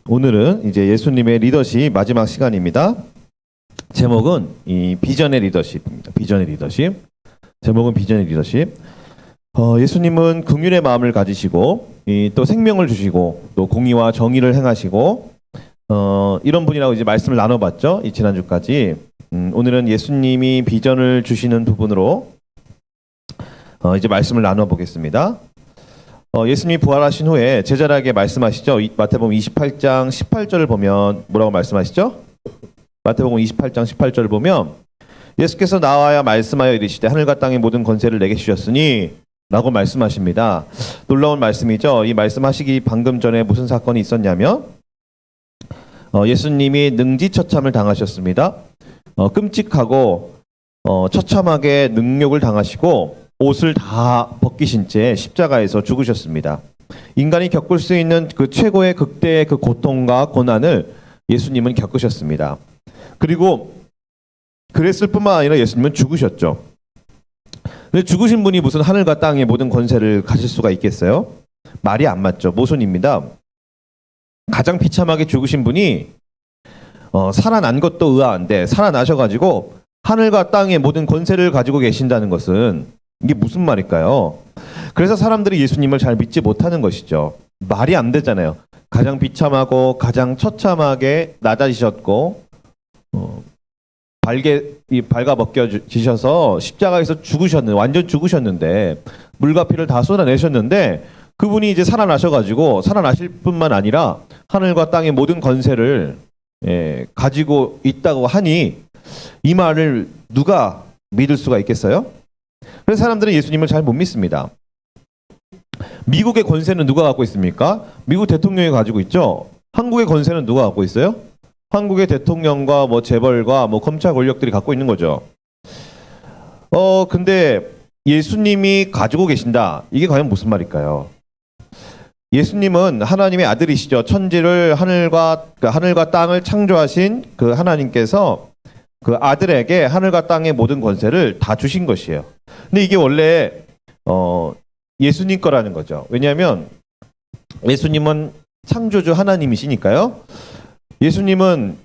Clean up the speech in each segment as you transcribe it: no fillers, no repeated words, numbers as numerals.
오늘은 이제 예수님의 리더십 마지막 시간입니다. 제목은 이 비전의 리더십입니다. 비전의 리더십. 제목은 비전의 리더십. 예수님은 긍휼의 마음을 가지시고 또 생명을 주시고 또 공의와 정의를 행하시고 이런 분이라고 이제 말씀을 나눠봤죠. 이 지난주까지. 오늘은 예수님이 비전을 주시는 부분으로 이제 말씀을 나눠보겠습니다. 예수님이 부활하신 후에 제자들에게 말씀하시죠. 마태복음 28장 18절을 보면 뭐라고 말씀하시죠? 마태복음 28장 18절을 보면 예수께서 나와야 말씀하여 이르시되 하늘과 땅의 모든 권세를 내게 주셨으니 라고 말씀하십니다. 놀라운 말씀이죠. 이 말씀하시기 방금 전에 무슨 사건이 있었냐면 예수님이 능지처참을 당하셨습니다. 끔찍하고 처참하게 능욕을 당하시고 옷을 다 벗기신 채 십자가에서 죽으셨습니다. 인간이 겪을 수 있는 그 최고의 극대의 그 고통과 고난을 예수님은 겪으셨습니다. 그리고 그랬을 뿐만 아니라 예수님은 죽으셨죠. 근데 죽으신 분이 무슨 하늘과 땅의 모든 권세를 가질 수가 있겠어요? 말이 안 맞죠. 모순입니다. 가장 비참하게 죽으신 분이 살아난 것도 의아한데 살아나셔가지고 하늘과 땅의 모든 권세를 가지고 계신다는 것은 이게 무슨 말일까요? 그래서 사람들이 예수님을 잘 믿지 못하는 것이죠. 말이 안 되잖아요. 가장 비참하고 가장 처참하게 낮아지셨고 발가 벗겨지셔서 십자가에서 죽으셨는데 완전 죽으셨는데 물과 피를 다 쏟아내셨는데 그분이 이제 살아나셔가지고 살아나실 뿐만 아니라 하늘과 땅의 모든 권세를 가지고 있다고 하니 이 말을 누가 믿을 수가 있겠어요? 그래서 사람들은 예수님을 잘 못 믿습니다. 미국의 권세는 누가 갖고 있습니까? 미국 대통령이 가지고 있죠. 한국의 권세는 누가 갖고 있어요? 한국의 대통령과 뭐 재벌과 뭐 검찰 권력들이 갖고 있는 거죠. 근데 예수님이 가지고 계신다. 이게 과연 무슨 말일까요? 예수님은 하나님의 아들이시죠. 천지를 하늘과 땅을 창조하신 그 하나님께서 그 아들에게 하늘과 땅의 모든 권세를 다 주신 것이에요. 근데 이게 원래 예수님 거라는 거죠. 왜냐하면 예수님은 창조주 하나님이시니까요. 예수님은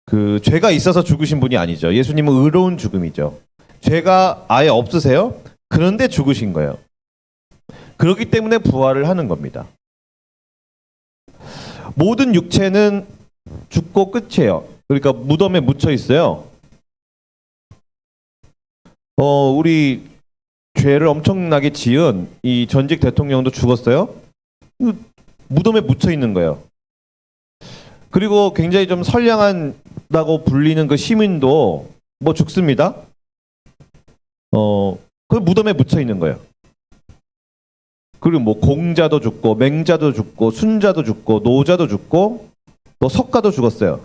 그 죄가 있어서 죽으신 분이 아니죠. 예수님은 의로운 죽음이죠. 죄가 아예 없으세요. 그런데 죽으신 거예요. 그렇기 때문에 부활을 하는 겁니다. 모든 육체는 죽고 끝이에요. 그러니까 무덤에 묻혀 있어요. 우리 죄를 엄청나게 지은 이 전직 대통령도 죽었어요. 무덤에 묻혀 있는 거예요. 그리고 굉장히 좀 선량하다고 불리는 그 시민도 뭐 죽습니다. 그 무덤에 묻혀 있는 거예요. 그리고 뭐 공자도 죽고 맹자도 죽고 순자도 죽고 노자도 죽고 또 석가도 죽었어요.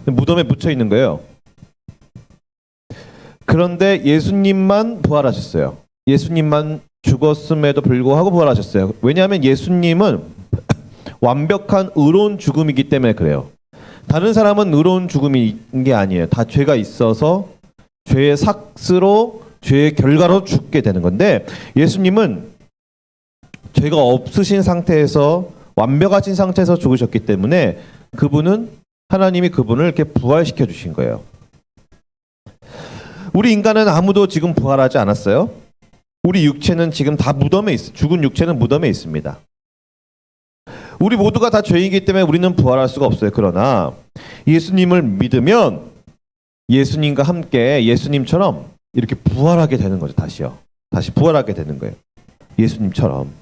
무덤에 묻혀 있는 거예요. 그런데 예수님만 부활하셨어요. 예수님만 죽었음에도 불구하고 부활하셨어요. 왜냐하면 예수님은 완벽한 의로운 죽음이기 때문에 그래요. 다른 사람은 의로운 죽음인 게 아니에요. 다 죄가 있어서 죄의 삭스로 죄의 결과로 죽게 되는 건데 예수님은 죄가 없으신 상태에서 완벽하신 상태에서 죽으셨기 때문에 하나님이 그분을 이렇게 부활시켜 주신 거예요. 우리 인간은 아무도 지금 부활하지 않았어요. 우리 육체는 지금 다 죽은 육체는 무덤에 있습니다. 우리 모두가 다 죄이기 때문에 우리는 부활할 수가 없어요. 그러나 예수님을 믿으면 예수님과 함께 예수님처럼 이렇게 부활하게 되는 거죠. 다시 부활하게 되는 거예요. 예수님처럼.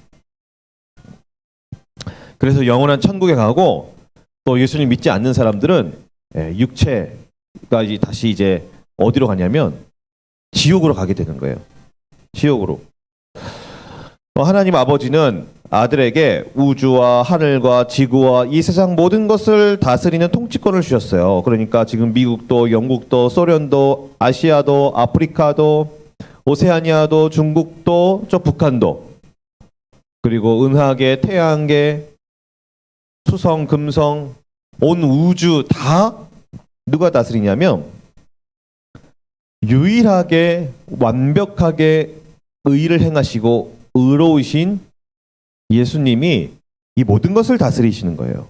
그래서 영원한 천국에 가고 또 예수님 믿지 않는 사람들은 육체가 다시 이제 어디로 가냐면 지옥으로 가게 되는 거예요. 지옥으로. 하나님 아버지는 아들에게 우주와 하늘과 지구와 이 세상 모든 것을 다스리는 통치권을 주셨어요. 그러니까 지금 미국도 영국도 소련도 아시아도 아프리카도 오세아니아도 중국도 저 북한도 그리고 은하계 태양계 수성 금성 온 우주 다 누가 다스리냐면 유일하게 완벽하게 의를 행하시고 의로우신 예수님이 이 모든 것을 다스리시는 거예요.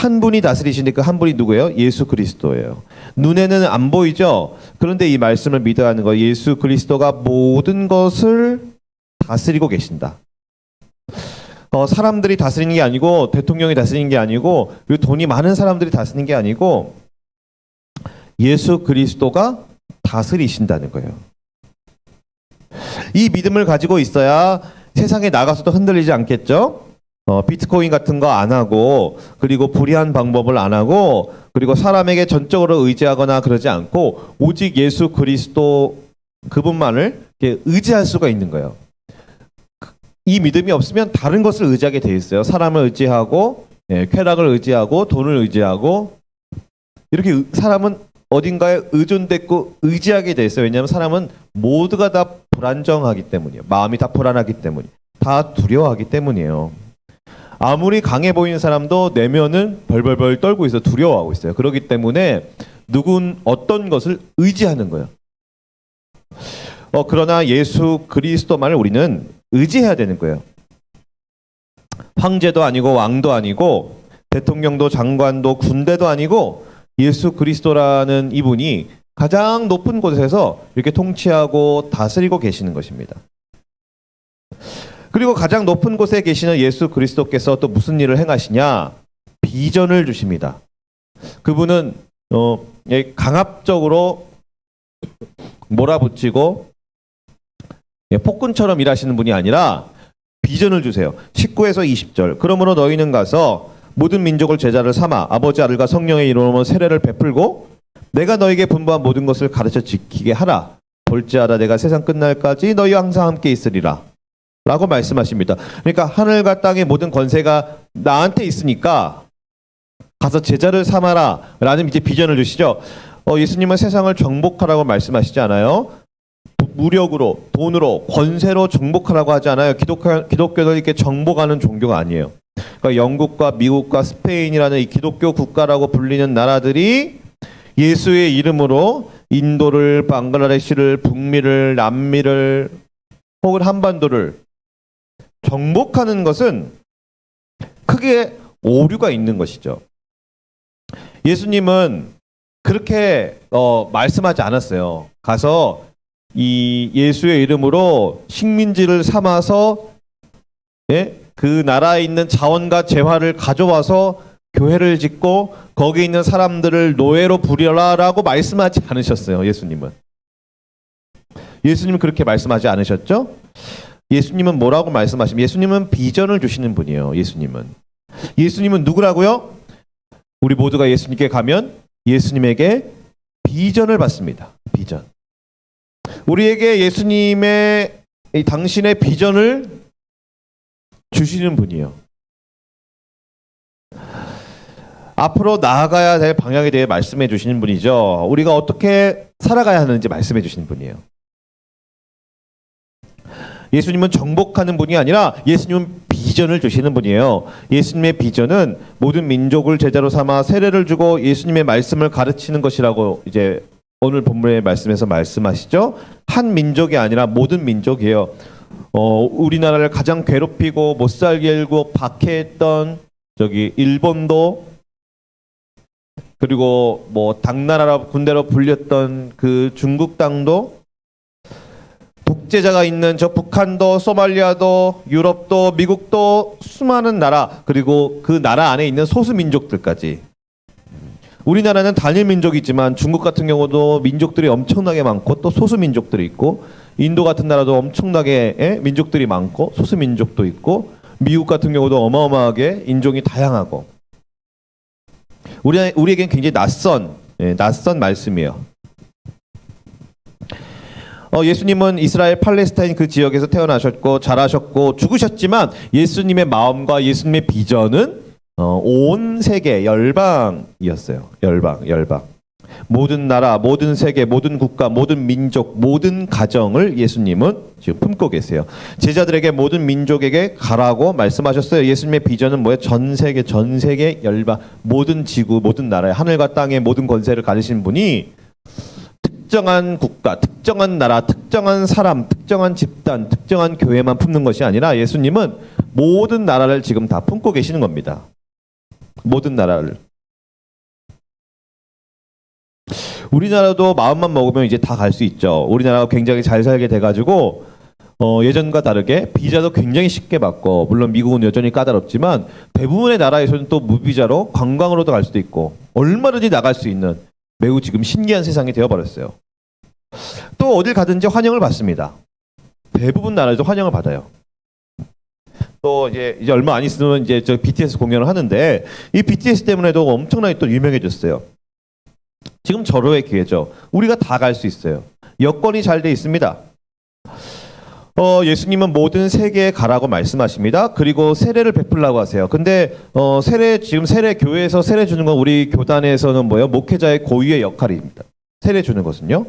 한 분이 다스리시는데 그 한 분이 누구예요? 예수 그리스도예요. 눈에는 안 보이죠? 그런데 이 말씀을 믿어야 하는 거예요. 예수 그리스도가 모든 것을 다스리고 계신다. 사람들이 다스리는 게 아니고, 대통령이 다스리는 게 아니고, 그리고 돈이 많은 사람들이 다스리는 게 아니고, 예수 그리스도가 다스리신다는 거예요. 이 믿음을 가지고 있어야 세상에 나가서도 흔들리지 않겠죠? 비트코인 같은 거 안 하고, 그리고 불의한 방법을 안 하고, 그리고 사람에게 전적으로 의지하거나 그러지 않고, 오직 예수 그리스도 그분만을 의지할 수가 있는 거예요. 이 믿음이 없으면 다른 것을 의지하게 돼 있어요. 사람을 의지하고, 쾌락을 의지하고, 돈을 의지하고, 이렇게 사람은 어딘가에 의존됐고 의지하게 돼 있어요. 왜냐하면 사람은 모두가 다 불안정하기 때문이에요. 마음이 다 불안하기 때문이에요. 다 두려워하기 때문이에요. 아무리 강해 보이는 사람도 내면은 벌벌벌 떨고 있어, 두려워하고 있어요. 그렇기 때문에 어떤 것을 의지하는 거예요. 그러나 예수 그리스도만을 우리는 의지해야 되는 거예요. 황제도 아니고 왕도 아니고 대통령도 장관도 군대도 아니고 예수 그리스도라는 이분이 가장 높은 곳에서 이렇게 통치하고 다스리고 계시는 것입니다. 그리고 가장 높은 곳에 계시는 예수 그리스도께서 또 무슨 일을 행하시냐? 비전을 주십니다. 그분은 강압적으로 몰아붙이고 폭군처럼 일하시는 분이 아니라 비전을 주세요. 19에서 20절. 그러므로 너희는 가서 모든 민족을 제자를 삼아 아버지 아들과 성령의 이름으로 세례를 베풀고 내가 너에게 분부한 모든 것을 가르쳐 지키게 하라. 볼지어다 내가 세상 끝날까지 너희와 항상 함께 있으리라. 라고 말씀하십니다. 그러니까 하늘과 땅의 모든 권세가 나한테 있으니까 가서 제자를 삼아라. 라는 이제 비전을 주시죠. 예수님은 세상을 정복하라고 말씀하시지 않아요? 무력으로, 돈으로, 권세로 정복하라고 하지 않아요. 기독교는 이렇게 정복하는 종교가 아니에요. 그러니까 영국과 미국과 스페인이라는 이 기독교 국가라고 불리는 나라들이 예수의 이름으로 인도를, 방글라데시를, 북미를, 남미를 혹은 한반도를 정복하는 것은 크게 오류가 있는 것이죠. 예수님은 그렇게 말씀하지 않았어요. 가서 이 예수의 이름으로 식민지를 삼아서 그 나라에 있는 자원과 재화를 가져와서 교회를 짓고 거기 있는 사람들을 노예로 부려라라고 말씀하지 않으셨어요. 예수님은 그렇게 말씀하지 않으셨죠? 예수님은 뭐라고 말씀하시면 예수님은 비전을 주시는 분이에요. 예수님은 누구라고요? 우리 모두가 예수님께 가면 예수님에게 비전을 받습니다. 비전. 우리에게 예수님의 당신의 비전을 주시는 분이에요. 앞으로 나아가야 될 방향에 대해 말씀해 주시는 분이죠. 우리가 어떻게 살아가야 하는지 말씀해 주시는 분이에요. 예수님은 정복하는 분이 아니라 예수님은 비전을 주시는 분이에요. 예수님의 비전은 모든 민족을 제자로 삼아 세례를 주고 예수님의 말씀을 가르치는 것이라고 이제 오늘 본문의 말씀에서 말씀하시죠. 한 민족이 아니라 모든 민족이에요. 우리나라를 가장 괴롭히고 못살게 일고 박해했던 일본도, 그리고 당나라 군대로 불렸던 그 중국 땅도, 독재자가 있는 저 북한도, 소말리아도, 유럽도, 미국도, 수많은 나라, 그리고 그 나라 안에 있는 소수 민족들까지. 우리나라는 단일 민족이지만 중국 같은 경우도 민족들이 엄청나게 많고 또 소수 민족들이 있고, 인도 같은 나라도 엄청나게 민족들이 많고 소수 민족도 있고, 미국 같은 경우도 어마어마하게 인종이 다양하고, 우리에겐 굉장히 낯선 말씀이에요. 예수님은 이스라엘 팔레스타인 그 지역에서 태어나셨고 자라셨고 죽으셨지만 예수님의 마음과 예수님의 비전은 온 세계 열방이었어요. 열방. 모든 나라, 모든 세계, 모든 국가, 모든 민족, 모든 가정을 예수님은 지금 품고 계세요. 제자들에게 모든 민족에게 가라고 말씀하셨어요. 예수님의 비전은 뭐예요? 전 세계 열방, 모든 지구, 모든 나라의 하늘과 땅의 모든 권세를 가지신 분이 특정한 국가, 특정한 나라, 특정한 사람, 특정한 집단, 특정한 교회만 품는 것이 아니라 예수님은 모든 나라를 지금 다 품고 계시는 겁니다. 모든 나라를. 우리나라도 마음만 먹으면 이제 다 갈 수 있죠. 우리나라가 굉장히 잘 살게 돼가지고 예전과 다르게 비자도 굉장히 쉽게 받고, 물론 미국은 여전히 까다롭지만 대부분의 나라에서는 또 무비자로 관광으로도 갈 수도 있고 얼마든지 나갈 수 있는 매우 지금 신기한 세상이 되어버렸어요. 또 어딜 가든지 환영을 받습니다. 대부분 나라에서 환영을 받아요. 또 이제 얼마 안 있으면 이제 저 BTS 공연을 하는데, 이 BTS 때문에도 엄청나게 또 유명해졌어요. 지금 절호의 기회죠. 우리가 다 갈 수 있어요. 여건이 잘 돼 있습니다. 예수님은 모든 세계에 가라고 말씀하십니다. 그리고 세례를 베풀라고 하세요. 근데 지금 세례 교회에서 세례 주는 건 우리 교단에서는 뭐예요? 목회자의 고유의 역할입니다. 세례 주는 것은요.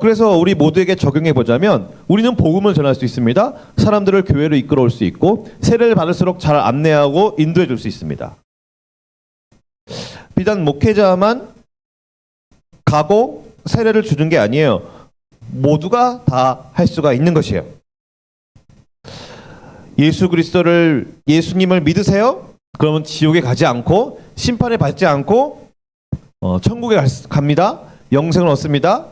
그래서 우리 모두에게 적용해 보자면 우리는 복음을 전할 수 있습니다. 사람들을 교회로 이끌어올 수 있고, 세례를 받을수록 잘 안내하고 인도해 줄 수 있습니다. 비단 목회자만 가고 세례를 주는 게 아니에요. 모두가 다 할 수가 있는 것이에요. 예수님을 믿으세요? 그러면 지옥에 가지 않고 심판에 받지 않고 천국에 갑니다. 영생을 얻습니다.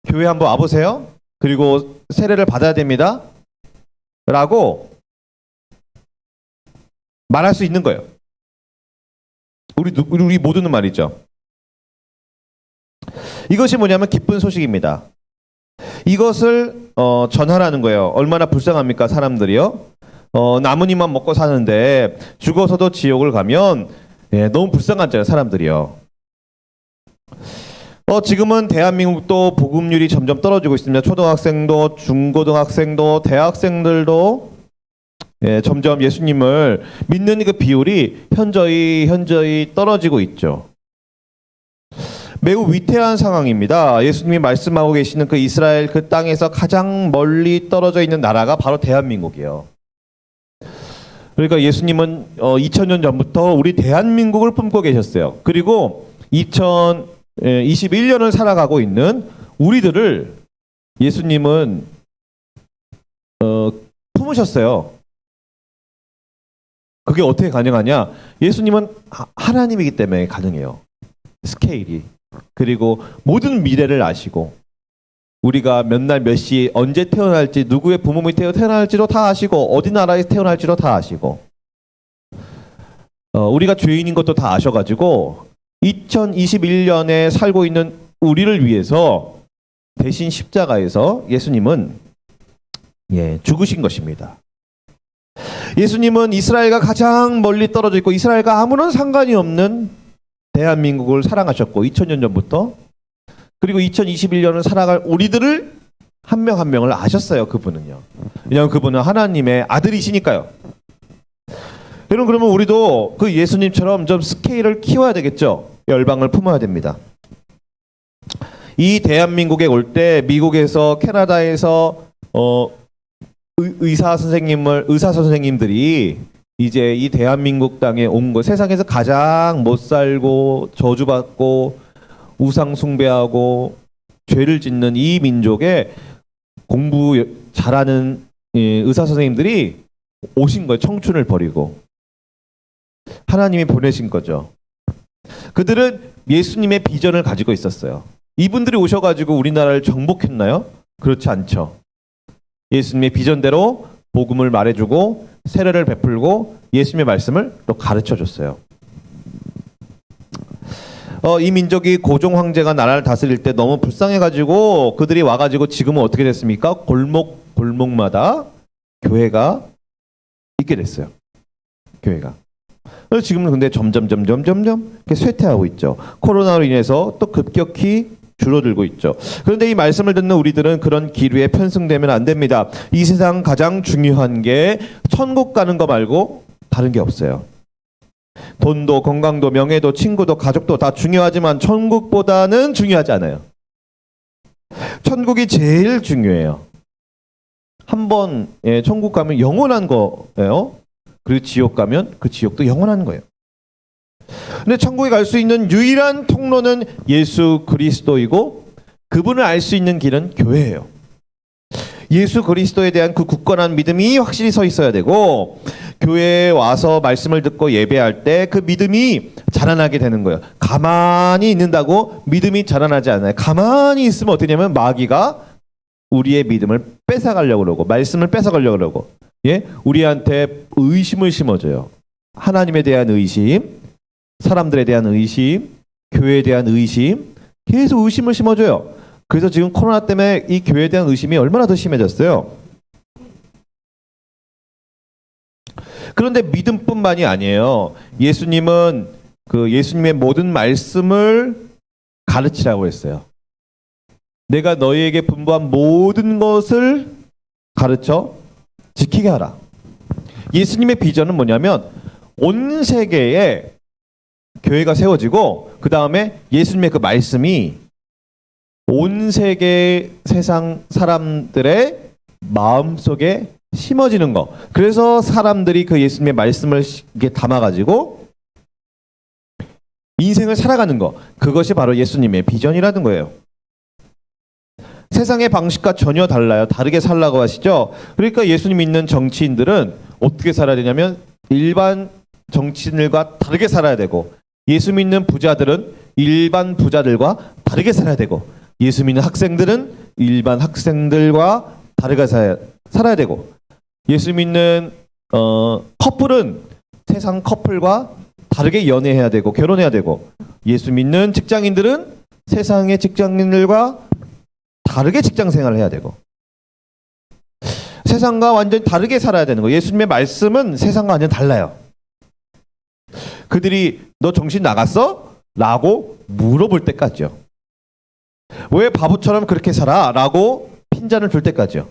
교회 한번 와보세요. 그리고 세례를 받아야 됩니다. 라고 말할 수 있는 거예요. 우리 모두는 말이죠. 이것이 뭐냐면 기쁜 소식입니다. 이것을 전하라는 거예요. 얼마나 불쌍합니까, 사람들이요? 나뭇잎만 먹고 사는데 죽어서도 지옥을 가면 너무 불쌍하잖아요, 사람들이요. 지금은 대한민국도 복음률이 점점 떨어지고 있습니다. 초등학생도, 중고등학생도, 대학생들도 점점 예수님을 믿는 그 비율이 현저히 떨어지고 있죠. 매우 위태한 상황입니다. 예수님이 말씀하고 계시는 그 이스라엘 그 땅에서 가장 멀리 떨어져 있는 나라가 바로 대한민국이에요. 그러니까 예수님은 2000년 전부터 우리 대한민국을 품고 계셨어요. 그리고 2021년을 살아가고 있는 우리들을 예수님은 품으셨어요. 그게 어떻게 가능하냐? 예수님은 하나님이기 때문에 가능해요. 스케일이. 그리고 모든 미래를 아시고, 우리가 몇 날 몇 시 언제 태어날지, 누구의 부모님이 태어날지도 다 아시고, 어디 나라에서 태어날지도 다 아시고, 우리가 죄인인 것도 다 아셔가지고 2021년에 살고 있는 우리를 위해서 대신 십자가에서 예수님은 죽으신 것입니다. 예수님은 이스라엘과 가장 멀리 떨어져 있고 이스라엘과 아무런 상관이 없는 대한민국을 사랑하셨고, 2000년 전부터. 그리고 2021년을 살아갈 우리들을 한 명 한 명을 아셨어요, 그분은요. 왜냐하면 그분은 하나님의 아들이시니까요. 여러분, 그러면 우리도 그 예수님처럼 좀 스케일을 키워야 되겠죠. 열방을 품어야 됩니다. 이 대한민국에 올 때 미국에서, 캐나다에서 의사 선생님들이 이제 이 대한민국 땅에 온 거, 세상에서 가장 못 살고 저주받고 우상 숭배하고 죄를 짓는 이 민족에 공부 잘하는 의사 선생님들이 오신 거예요. 청춘을 버리고 하나님이 보내신 거죠. 그들은 예수님의 비전을 가지고 있었어요. 이분들이 오셔가지고 우리나라를 정복했나요? 그렇지 않죠. 예수님의 비전대로 복음을 말해주고 세례를 베풀고 예수님의 말씀을 또 가르쳐줬어요. 이 민족이 고종 황제가 나라를 다스릴 때 너무 불쌍해가지고 그들이 와가지고 지금은 어떻게 됐습니까? 골목마다 교회가 있게 됐어요. 교회가. 그래서 지금은 근데 점점 이렇게 쇠퇴하고 있죠. 코로나로 인해서 또 급격히 줄어들고 있죠. 그런데 이 말씀을 듣는 우리들은 그런 기류에 편승되면 안 됩니다. 이 세상 가장 중요한 게 천국 가는 거 말고 다른 게 없어요. 돈도 건강도 명예도 친구도 가족도 다 중요하지만 천국보다는 중요하지 않아요. 천국이 제일 중요해요. 한번 천국 가면 영원한 거예요. 그리고 지옥 가면 그 지옥도 영원한 거예요. 근데 천국에 갈 수 있는 유일한 통로는 예수 그리스도이고 그분을 알 수 있는 길은 교회예요. 예수 그리스도에 대한 그 굳건한 믿음이 확실히 서 있어야 되고, 교회에 와서 말씀을 듣고 예배할 때 그 믿음이 자라나게 되는 거예요. 가만히 있는다고 믿음이 자라나지 않아요. 가만히 있으면 어떠냐면 마귀가 우리의 믿음을 뺏어가려고 그러고, 말씀을 뺏어가려고 그러고, 예, 우리한테 의심을 심어줘요. 하나님에 대한 의심, 사람들에 대한 의심, 교회에 대한 의심, 계속 의심을 심어줘요. 그래서 지금 코로나 때문에 이 교회에 대한 의심이 얼마나 더 심해졌어요. 그런데 믿음뿐만이 아니에요. 예수님은 그 예수님의 모든 말씀을 가르치라고 했어요. 내가 너희에게 분부한 모든 것을 가르쳐 지키게 하라. 예수님의 비전은 뭐냐면 온 세계에 교회가 세워지고, 그 다음에 예수님의 그 말씀이 온 세계 세상 사람들의 마음속에 심어지는 거. 그래서 사람들이 그 예수님의 말씀을 이렇게 담아가지고 인생을 살아가는 거. 그것이 바로 예수님의 비전이라는 거예요. 세상의 방식과 전혀 달라요. 다르게 살라고 하시죠. 그러니까 예수님 믿는 정치인들은 어떻게 살아야 되냐면 일반 정치인들과 다르게 살아야 되고, 예수 믿는 부자들은 일반 부자들과 다르게 살아야 되고, 예수 믿는 학생들은 일반 학생들과 다르게 살아야 되고, 예수 믿는 커플은 세상 커플과 다르게 연애해야 되고 결혼해야 되고, 예수 믿는 직장인들은 세상의 직장인들과 다르게 직장 생활을 해야 되고, 세상과 완전히 다르게 살아야 되는 거예요. 예수님의 말씀은 세상과 완전히 달라요. 그들이 너 정신 나갔어? 라고 물어볼 때까지요. 왜 바보처럼 그렇게 살아? 라고 핀잔을 줄 때까지요.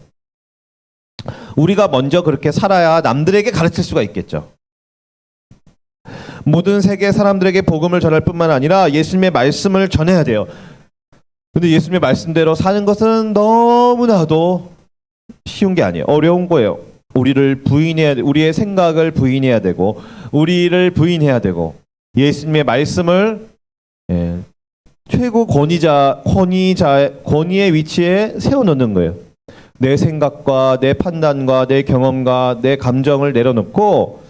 우리가 먼저 그렇게 살아야 남들에게 가르칠 수가 있겠죠. 모든 세계 사람들에게 복음을 전할 뿐만 아니라 예수님의 말씀을 전해야 돼요. 근데 예수님의 말씀대로 사는 것은 너무나도 쉬운 게 아니에요. 어려운 거예요. 우리를 부인해야 돼. 우리의 생각을 부인해야 되고, 우리를 부인해야 되고, 예수님의 말씀을 최고 권위의 위치에 세워놓는 거예요. 내 생각과 내 판단과 내 경험과 내 감정을 내려놓고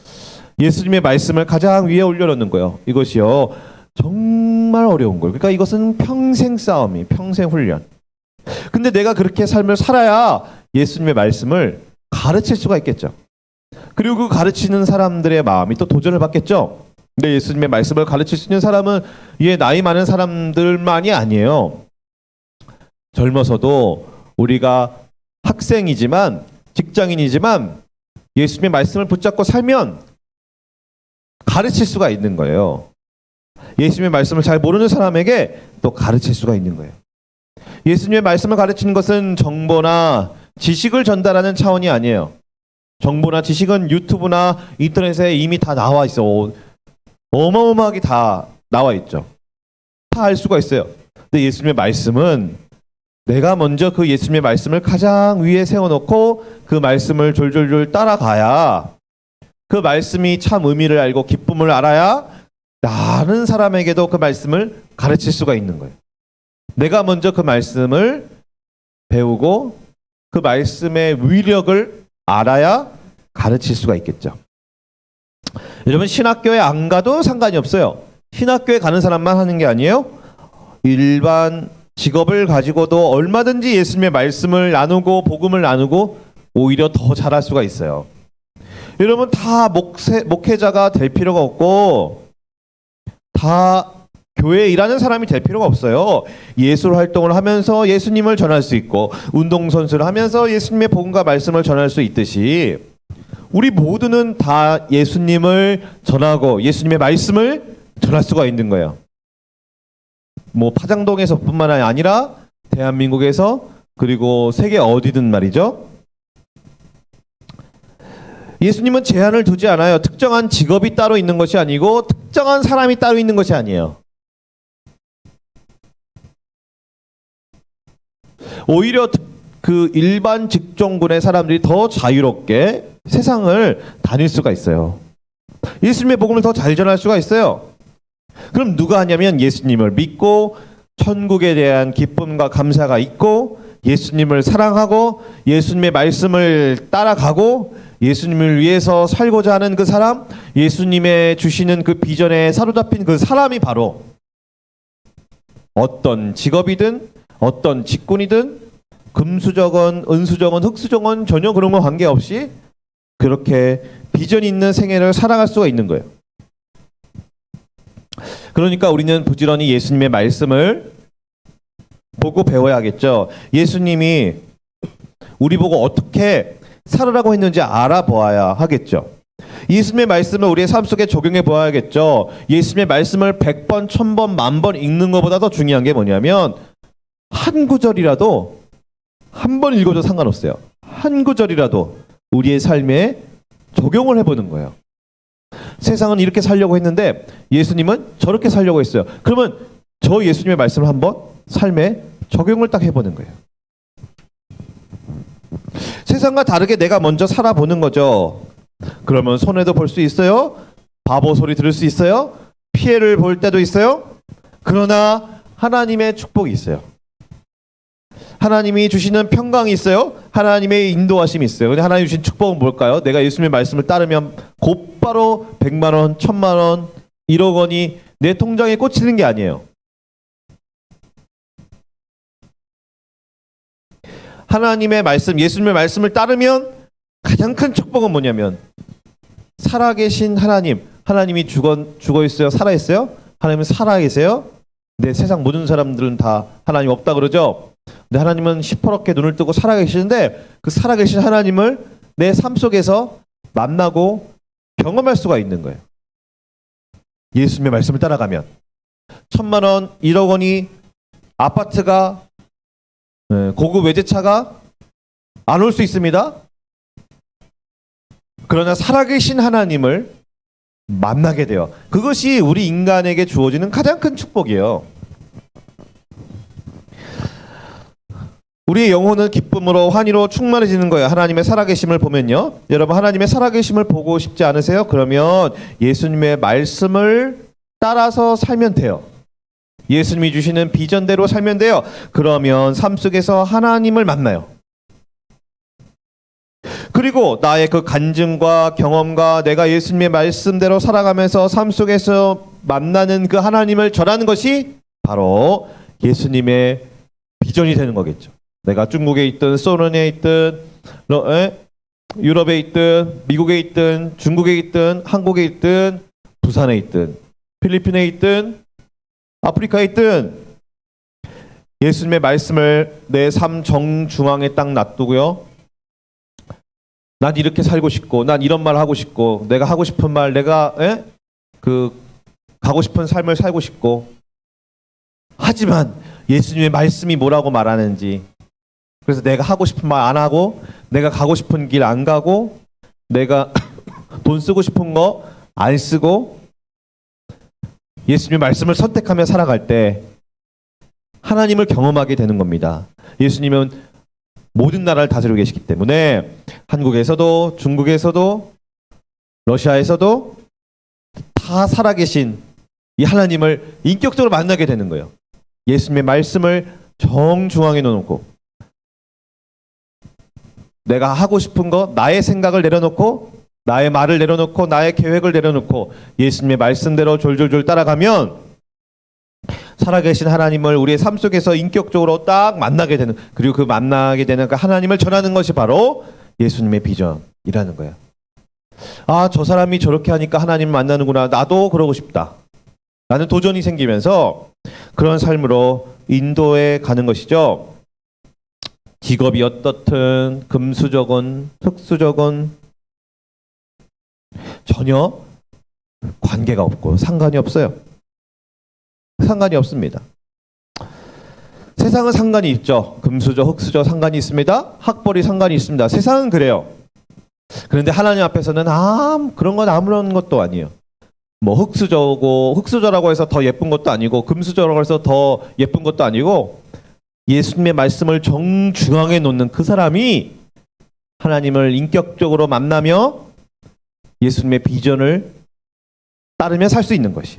예수님의 말씀을 가장 위에 올려놓는 거예요. 이것이요, 정말 어려운 거예요. 그러니까 이것은 평생 싸움이, 평생 훈련. 근데 내가 그렇게 삶을 살아야 예수님의 말씀을 가르칠 수가 있겠죠. 그리고 그 가르치는 사람들의 마음이 또 도전을 받겠죠. 근데 예수님의 말씀을 가르칠 수 있는 사람은 나이 많은 사람들만이 아니에요. 젊어서도 우리가 학생이지만, 직장인이지만 예수님의 말씀을 붙잡고 살면 가르칠 수가 있는 거예요. 예수님의 말씀을 잘 모르는 사람에게 또 가르칠 수가 있는 거예요. 예수님의 말씀을 가르치는 것은 정보나 지식을 전달하는 차원이 아니에요. 정보나 지식은 유튜브나 인터넷에 이미 다 나와 있어. 어마어마하게 다 나와 있죠. 다 알 수가 있어요. 근데 예수님의 말씀은 내가 먼저 그 예수님의 말씀을 가장 위에 세워놓고 그 말씀을 졸졸졸 따라가야, 그 말씀이 참 의미를 알고 기쁨을 알아야 다른 사람에게도 그 말씀을 가르칠 수가 있는 거예요. 내가 먼저 그 말씀을 배우고 그 말씀의 위력을 알아야 가르칠 수가 있겠죠. 여러분, 신학교에 안 가도 상관이 없어요. 신학교에 가는 사람만 하는 게 아니에요. 일반 직업을 가지고도 얼마든지 예수님의 말씀을 나누고 복음을 나누고 오히려 더 잘할 수가 있어요. 여러분, 다 목회자가 될 필요가 없고 다 교회에 일하는 사람이 될 필요가 없어요. 예술 활동을 하면서 예수님을 전할 수 있고, 운동선수를 하면서 예수님의 복음과 말씀을 전할 수 있듯이 우리 모두는 다 예수님을 전하고 예수님의 말씀을 전할 수가 있는 거예요. 뭐 파장동에서뿐만 아니라 대한민국에서, 그리고 세계 어디든 말이죠. 예수님은 제한을 두지 않아요. 특정한 직업이 따로 있는 것이 아니고 특정한 사람이 따로 있는 것이 아니에요. 오히려 그 일반 직종군의 사람들이 더 자유롭게 세상을 다닐 수가 있어요. 예수님의 복음을 더 잘 전할 수가 있어요. 그럼 누가 하냐면 예수님을 믿고 천국에 대한 기쁨과 감사가 있고 예수님을 사랑하고 예수님의 말씀을 따라가고 예수님을 위해서 살고자 하는 그 사람, 예수님의 주시는 그 비전에 사로잡힌 그 사람이 바로 어떤 직업이든 어떤 직군이든 금수저건 은수저건 흙수저건 전혀 그런 거 관계없이 그렇게 비전 있는 생애를 살아갈 수가 있는 거예요. 그러니까 우리는 부지런히 예수님의 말씀을 보고 배워야겠죠. 예수님이 우리 보고 어떻게 살으라고 했는지 알아보아야 하겠죠. 예수님의 말씀을 우리의 삶 속에 적용해 보아야겠죠. 예수님의 말씀을 100번, 1000번, 10,000번 읽는 것보다 더 중요한 게 뭐냐면 한 구절이라도 한 번 읽어도 상관없어요. 한 구절이라도 우리의 삶에 적용을 해보는 거예요. 세상은 이렇게 살려고 했는데 예수님은 저렇게 살려고 했어요. 그러면 저 예수님의 말씀을 한번 삶에 적용을 딱 해보는 거예요. 세상과 다르게 내가 먼저 살아보는 거죠. 그러면 손해도 볼 수 있어요. 바보 소리 들을 수 있어요. 피해를 볼 때도 있어요. 그러나 하나님의 축복이 있어요. 하나님이 주시는 평강이 있어요. 하나님의 인도하심이 있어요. 근데 하나님 주신 축복은 뭘까요? 내가 예수님의 말씀을 따르면 곧바로 100만 원, 1000만 원, 1억 원이 내 통장에 꽂히는 게 아니에요. 하나님의 말씀, 예수님의 말씀을 따르면 가장 큰 축복은 뭐냐면 살아계신 하나님, 하나님이 죽어 있어요? 살아 있어요? 하나님은 살아 계세요? 네, 세상 모든 사람들은 다 하나님 없다 그러죠. 근데 하나님은 시퍼렇게 눈을 뜨고 살아 계시는데 그 살아 계신 하나님을 내 삶 속에서 만나고 경험할 수가 있는 거예요. 예수님의 말씀을 따라가면 1000만 원, 1억 원이 아파트가 고급 외제차가 안 올 수 있습니다. 그러나 살아계신 하나님을 만나게 돼요. 그것이 우리 인간에게 주어지는 가장 큰 축복이에요. 우리의 영혼은 기쁨으로 환희로 충만해지는 거예요. 하나님의 살아계심을 보면요. 여러분 하나님의 살아계심을 보고 싶지 않으세요? 그러면 예수님의 말씀을 따라서 살면 돼요. 예수님이 주시는 비전대로 살면 돼요. 그러면 삶 속에서 하나님을 만나요. 그리고 나의 그 간증과 경험과 내가 예수님의 말씀대로 살아가면서 삶 속에서 만나는 그 하나님을 전하는 것이 바로 예수님의 비전이 되는 거겠죠. 내가 중국에 있든 소련에 있든 유럽에 있든 미국에 있든 중국에 있든 한국에 있든 부산에 있든 필리핀에 있든 아프리카에 있든 예수님의 말씀을 내 삶 정중앙에 딱 놔두고요. 난 이렇게 살고 싶고 난 이런 말 하고 싶고 내가 하고 싶은 말 내가 가고 싶은 삶을 살고 싶고 하지만 예수님의 말씀이 뭐라고 말하는지 그래서 내가 하고 싶은 말 안 하고 내가 가고 싶은 길 안 가고 내가 돈 쓰고 싶은 거 안 쓰고 예수님의 말씀을 선택하며 살아갈 때 하나님을 경험하게 되는 겁니다. 예수님은 모든 나라를 다스리고 계시기 때문에 한국에서도 중국에서도 러시아에서도 다 살아계신 이 하나님을 인격적으로 만나게 되는 거예요. 예수님의 말씀을 정중앙에 놓고 내가 하고 싶은 거 나의 생각을 내려놓고 나의 말을 내려놓고 나의 계획을 내려놓고 예수님의 말씀대로 졸졸졸 따라가면 살아계신 하나님을 우리의 삶 속에서 인격적으로 딱 만나게 되는 그리고 그 만나게 되는 그 하나님을 전하는 것이 바로 예수님의 비전이라는 거예요. 아, 저 사람이 저렇게 하니까 하나님을 만나는구나. 나도 그러고 싶다. 라는 도전이 생기면서 그런 삶으로 인도해 가는 것이죠. 직업이 어떻든 금수저건 흙수저건 전혀 관계가 없고 상관이 없어요. 상관이 없습니다. 세상은 상관이 있죠. 금수저, 흙수저 상관이 있습니다. 학벌이 상관이 있습니다. 세상은 그래요. 그런데 하나님 앞에서는 그런 건 아무런 것도 아니에요. 뭐 흙수저라고 해서 더 예쁜 것도 아니고 금수저라고 해서 더 예쁜 것도 아니고 예수님의 말씀을 정중앙에 놓는 그 사람이 하나님을 인격적으로 만나며 예수님의 비전을 따르며 살 수 있는 것이.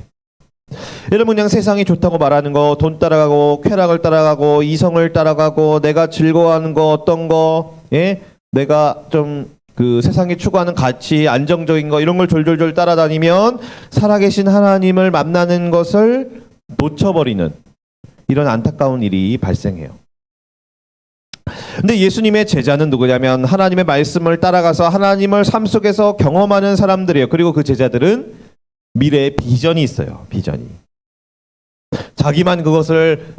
여러분, 그냥 세상이 좋다고 말하는 거, 돈 따라가고 쾌락을 따라가고 이성을 따라가고 내가 즐거워하는 거 어떤 거, 예? 내가 좀 그 세상이 추구하는 가치, 안정적인 거 이런 걸 졸졸졸 따라다니면 살아계신 하나님을 만나는 것을 놓쳐버리는 이런 안타까운 일이 발생해요. 근데 예수님의 제자는 누구냐면 하나님의 말씀을 따라가서 하나님을 삶 속에서 경험하는 사람들이에요. 그리고 그 제자들은 미래의 비전이 있어요. 비전이. 자기만 그것을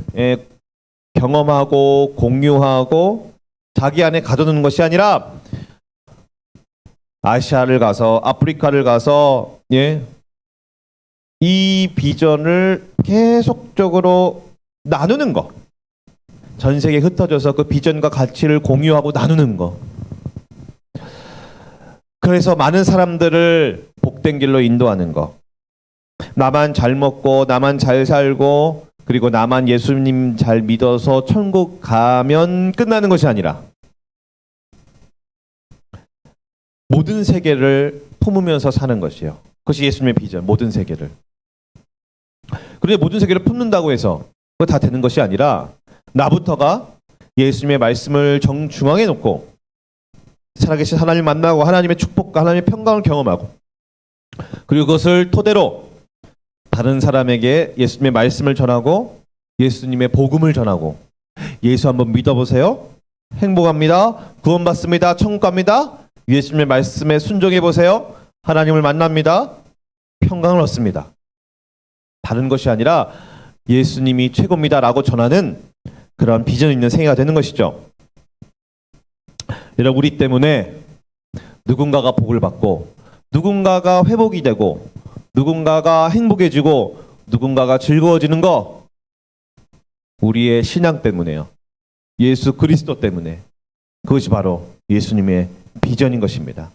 경험하고 공유하고 자기 안에 가둬놓는 것이 아니라 아시아를 가서 아프리카를 가서 이 비전을 계속적으로 나누는 거. 전 세계에 흩어져서 그 비전과 가치를 공유하고 나누는 거. 그래서 많은 사람들을 복된 길로 인도하는 거. 나만 잘 먹고 나만 잘 살고 그리고 나만 예수님 잘 믿어서 천국 가면 끝나는 것이 아니라 모든 세계를 품으면서 사는 것이요. 그것이 예수님의 비전, 모든 세계를. 그런데 모든 세계를 품는다고 해서 그거 다 되는 것이 아니라 나부터가 예수님의 말씀을 정중앙에 놓고 살아계신 하나님 만나고 하나님의 축복과 하나님의 평강을 경험하고 그리고 그것을 토대로 다른 사람에게 예수님의 말씀을 전하고 예수님의 복음을 전하고 예수 한번 믿어보세요. 행복합니다. 구원받습니다. 천국 갑니다. 예수님의 말씀에 순종해 보세요. 하나님을 만납니다. 평강을 얻습니다. 다른 것이 아니라 예수님이 최고입니다라고 전하는 그런 비전 있는 생애가 되는 것이죠. 여러분, 우리 때문에 누군가가 복을 받고 누군가가 회복이 되고 누군가가 행복해지고 누군가가 즐거워지는 거 우리의 신앙 때문에요. 예수 그리스도 때문에. 그것이 바로 예수님의 비전인 것입니다.